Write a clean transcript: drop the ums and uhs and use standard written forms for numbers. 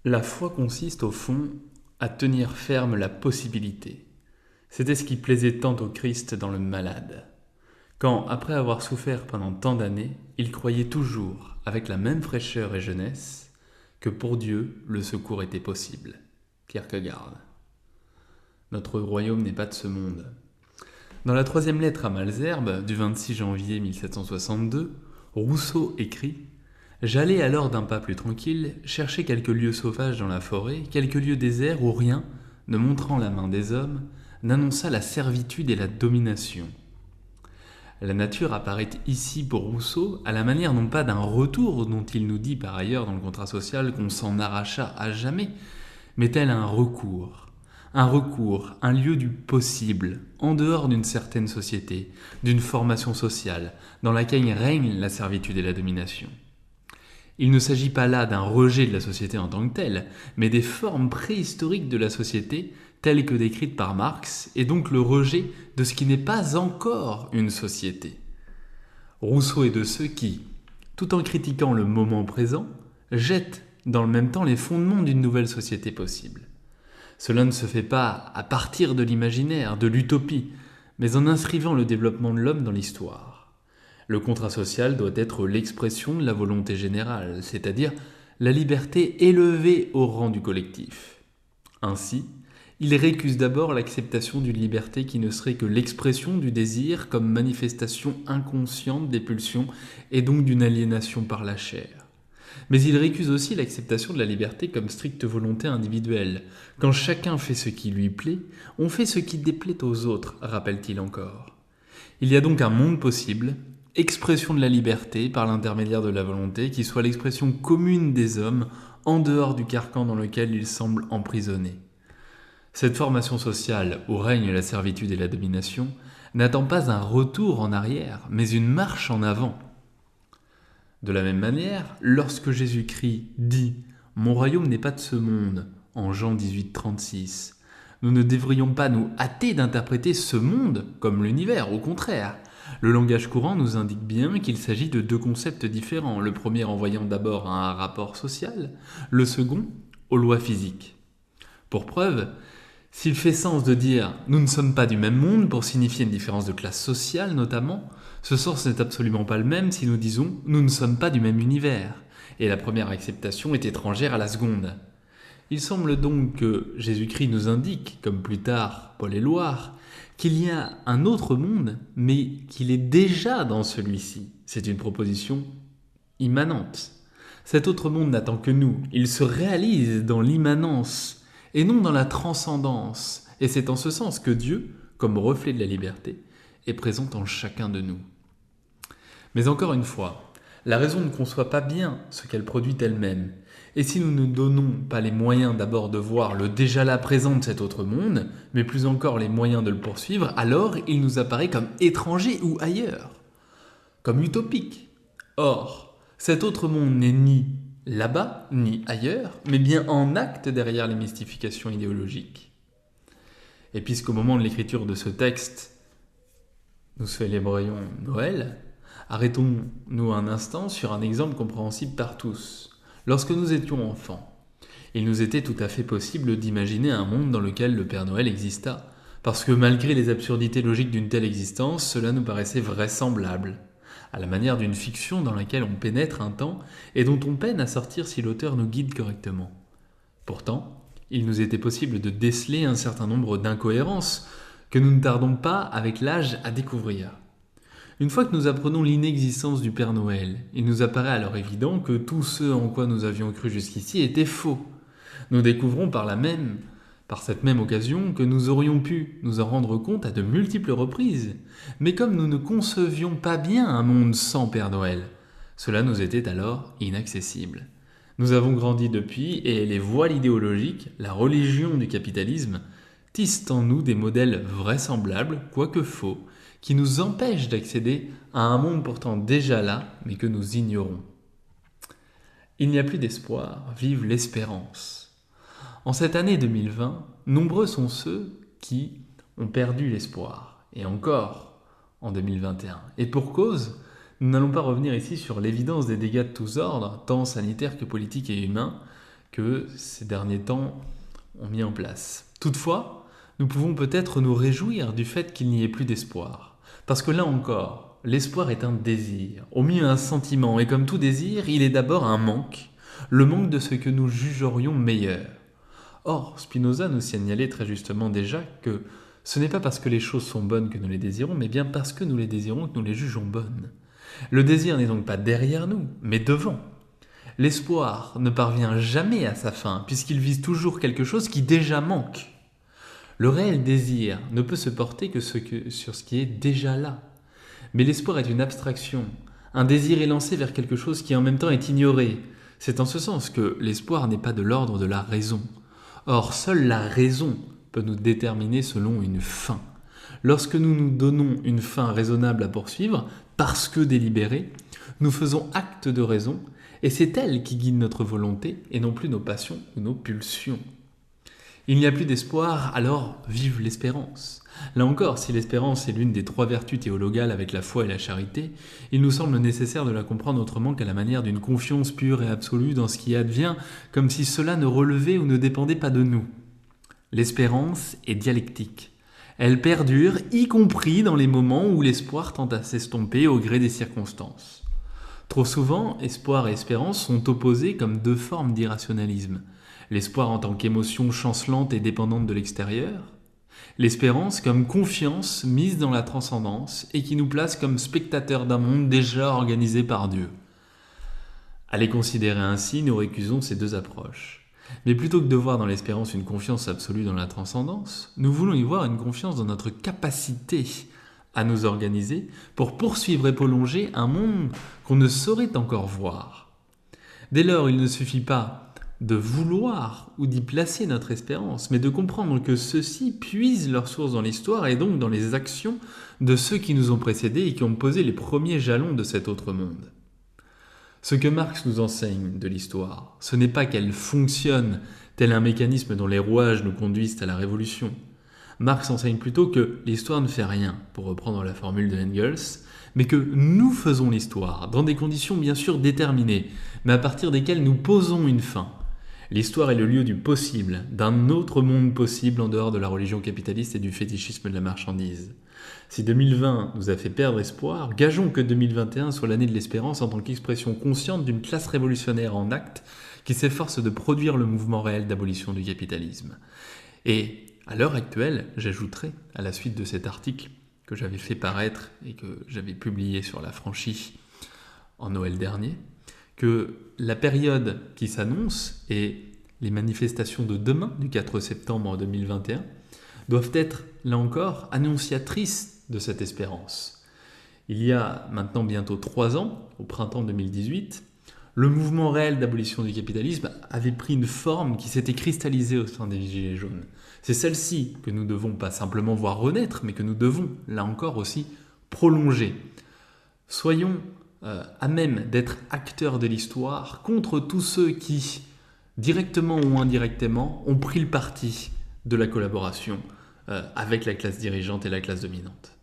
La foi consiste au fond à tenir ferme la possibilité. C'était ce qui plaisait tant au Christ dans le malade. Quand, après avoir souffert pendant tant d'années, il croyait toujours, avec la même fraîcheur et jeunesse, que pour Dieu, le secours était possible. Kierkegaard. Notre royaume n'est pas de ce monde. Dans la troisième lettre à Malesherbes, du 26 janvier 1762, Rousseau écrit « J'allais alors d'un pas plus tranquille chercher quelques lieux sauvages dans la forêt, quelques lieux déserts où rien, ne montrant la main des hommes, n'annonça la servitude et la domination. » La nature apparaît ici pour Rousseau à la manière non pas d'un retour dont il nous dit par ailleurs dans le contrat social qu'on s'en arracha à jamais, mais tel un recours, un lieu du possible, en dehors d'une certaine société, d'une formation sociale, dans laquelle règne la servitude et la domination. Il ne s'agit pas là d'un rejet de la société en tant que telle, mais des formes préhistoriques de la société telles que décrites par Marx, et donc le rejet de ce qui n'est pas encore une société. Rousseau est de ceux qui, tout en critiquant le moment présent, jettent dans le même temps les fondements d'une nouvelle société possible. Cela ne se fait pas à partir de l'imaginaire, de l'utopie, mais en inscrivant le développement de l'homme dans l'histoire. Le contrat social doit être l'expression de la volonté générale, c'est-à-dire la liberté élevée au rang du collectif. Ainsi, il récuse d'abord l'acceptation d'une liberté qui ne serait que l'expression du désir comme manifestation inconsciente des pulsions et donc d'une aliénation par la chair. Mais il récuse aussi l'acceptation de la liberté comme stricte volonté individuelle. Quand chacun fait ce qui lui plaît, on fait ce qui déplaît aux autres, rappelle-t-il encore. Il y a donc un monde possible, expression de la liberté par l'intermédiaire de la volonté, qui soit l'expression commune des hommes en dehors du carcan dans lequel ils semblent emprisonnés. Cette formation sociale où règne la servitude et la domination n'attend pas un retour en arrière, mais une marche en avant. De la même manière, lorsque Jésus-Christ dit « Mon royaume n'est pas de ce monde » en Jean 18,36, nous ne devrions pas nous hâter d'interpréter ce monde comme l'univers, au contraire. Le langage courant nous indique bien qu'il s'agit de deux concepts différents, le premier renvoyant d'abord à un rapport social, le second aux lois physiques. Pour preuve, s'il fait sens de dire « nous ne sommes pas du même monde » pour signifier une différence de classe sociale notamment, ce sens n'est absolument pas le même si nous disons « nous ne sommes pas du même univers » et la première acceptation est étrangère à la seconde. Il semble donc que Jésus-Christ nous indique, comme plus tard Paul Éluard, qu'il y a un autre monde, mais qu'il est déjà dans celui-ci. C'est une proposition immanente. Cet autre monde n'attend que nous, il se réalise dans l'immanence et non dans la transcendance. Et c'est en ce sens que Dieu, comme reflet de la liberté, est présent en chacun de nous. Mais encore une fois, la raison ne conçoit pas bien ce qu'elle produit elle-même. Et si nous ne donnons pas les moyens d'abord de voir le déjà là présent de cet autre monde, mais plus encore les moyens de le poursuivre, alors il nous apparaît comme étranger ou ailleurs, comme utopique. Or, cet autre monde n'est ni là-bas, ni ailleurs, mais bien en acte derrière les mystifications idéologiques. Et puisqu'au moment de l'écriture de ce texte, nous célébrions Noël, arrêtons-nous un instant sur un exemple compréhensible par tous. Lorsque nous étions enfants, il nous était tout à fait possible d'imaginer un monde dans lequel le Père Noël exista, parce que malgré les absurdités logiques d'une telle existence, cela nous paraissait vraisemblable, à la manière d'une fiction dans laquelle on pénètre un temps et dont on peine à sortir si l'auteur nous guide correctement. Pourtant, il nous était possible de déceler un certain nombre d'incohérences que nous ne tardons pas, avec l'âge, à découvrir. Une fois que nous apprenons l'inexistence du Père Noël, il nous apparaît alors évident que tout ce en quoi nous avions cru jusqu'ici était faux. Nous découvrons par cette même occasion, que nous aurions pu nous en rendre compte à de multiples reprises. Mais comme nous ne concevions pas bien un monde sans Père Noël, cela nous était alors inaccessible. Nous avons grandi depuis et les voiles idéologiques, la religion du capitalisme, tissent en nous des modèles vraisemblables, quoique faux, qui nous empêchent d'accéder à un monde pourtant déjà là, mais que nous ignorons. Il n'y a plus d'espoir, vive l'espérance. En cette année 2020, nombreux sont ceux qui ont perdu l'espoir, et encore en 2021. Et pour cause, nous n'allons pas revenir ici sur l'évidence des dégâts de tous ordres, tant sanitaires que politiques et humains, que ces derniers temps ont mis en place. Toutefois, nous pouvons peut-être nous réjouir du fait qu'il n'y ait plus d'espoir. Parce que là encore, l'espoir est un désir, au mieux un sentiment, et comme tout désir, il est d'abord un manque, le manque de ce que nous jugerions meilleur. Or, Spinoza nous signalait très justement déjà que ce n'est pas parce que les choses sont bonnes que nous les désirons, mais bien parce que nous les désirons que nous les jugeons bonnes. Le désir n'est donc pas derrière nous, mais devant. L'espoir ne parvient jamais à sa fin, puisqu'il vise toujours quelque chose qui déjà manque. Le réel désir ne peut se porter que sur ce qui est déjà là. Mais l'espoir est une abstraction. Un désir est lancé vers quelque chose qui en même temps est ignoré. C'est en ce sens que l'espoir n'est pas de l'ordre de la raison. Or, seule la raison peut nous déterminer selon une fin. Lorsque nous nous donnons une fin raisonnable à poursuivre, parce que délibérée, nous faisons acte de raison, et c'est elle qui guide notre volonté, et non plus nos passions ou nos pulsions. Il n'y a plus d'espoir, alors vive l'espérance. Là encore, si l'espérance est l'une des 3 vertus théologales avec la foi et la charité, il nous semble nécessaire de la comprendre autrement qu'à la manière d'une confiance pure et absolue dans ce qui advient, comme si cela ne relevait ou ne dépendait pas de nous. L'espérance est dialectique. Elle perdure, y compris dans les moments où l'espoir tend à s'estomper au gré des circonstances. Trop souvent, espoir et espérance sont opposés comme 2 formes d'irrationalisme. L'espoir en tant qu'émotion chancelante et dépendante de l'extérieur, l'espérance comme confiance mise dans la transcendance et qui nous place comme spectateurs d'un monde déjà organisé par Dieu. À les considérer ainsi, nous récusons ces 2 approches. Mais plutôt que de voir dans l'espérance une confiance absolue dans la transcendance, nous voulons y voir une confiance dans notre capacité à nous organiser pour poursuivre et prolonger un monde qu'on ne saurait encore voir. Dès lors, il ne suffit pas de vouloir ou d'y placer notre espérance, mais de comprendre que ceux-ci puisent leur source dans l'histoire et donc dans les actions de ceux qui nous ont précédés et qui ont posé les premiers jalons de cet autre monde. Ce que Marx nous enseigne de l'histoire, ce n'est pas qu'elle fonctionne tel un mécanisme dont les rouages nous conduisent à la révolution. Marx enseigne plutôt que l'histoire ne fait rien, pour reprendre la formule de Engels, mais que nous faisons l'histoire, dans des conditions bien sûr déterminées, mais à partir desquelles nous posons une fin. L'histoire est le lieu du possible, d'un autre monde possible en dehors de la religion capitaliste et du fétichisme de la marchandise. Si 2020 nous a fait perdre espoir, gageons que 2021 soit l'année de l'espérance en tant qu'expression consciente d'une classe révolutionnaire en acte qui s'efforce de produire le mouvement réel d'abolition du capitalisme. Et à l'heure actuelle, j'ajouterai, à la suite de cet article que j'avais fait paraître et que j'avais publié sur la franchise en Noël dernier, que la période qui s'annonce et les manifestations de demain, du 4 septembre 2021, doivent être, là encore, annonciatrices de cette espérance. Il y a maintenant bientôt 3 ans, au printemps 2018, le mouvement réel d'abolition du capitalisme avait pris une forme qui s'était cristallisée au sein des Gilets jaunes. C'est celle-ci que nous devons pas simplement voir renaître, mais que nous devons, là encore aussi, prolonger. Soyons à même d'être acteurs de l'histoire contre tous ceux qui, directement ou indirectement, ont pris le parti de la collaboration avec la classe dirigeante et la classe dominante.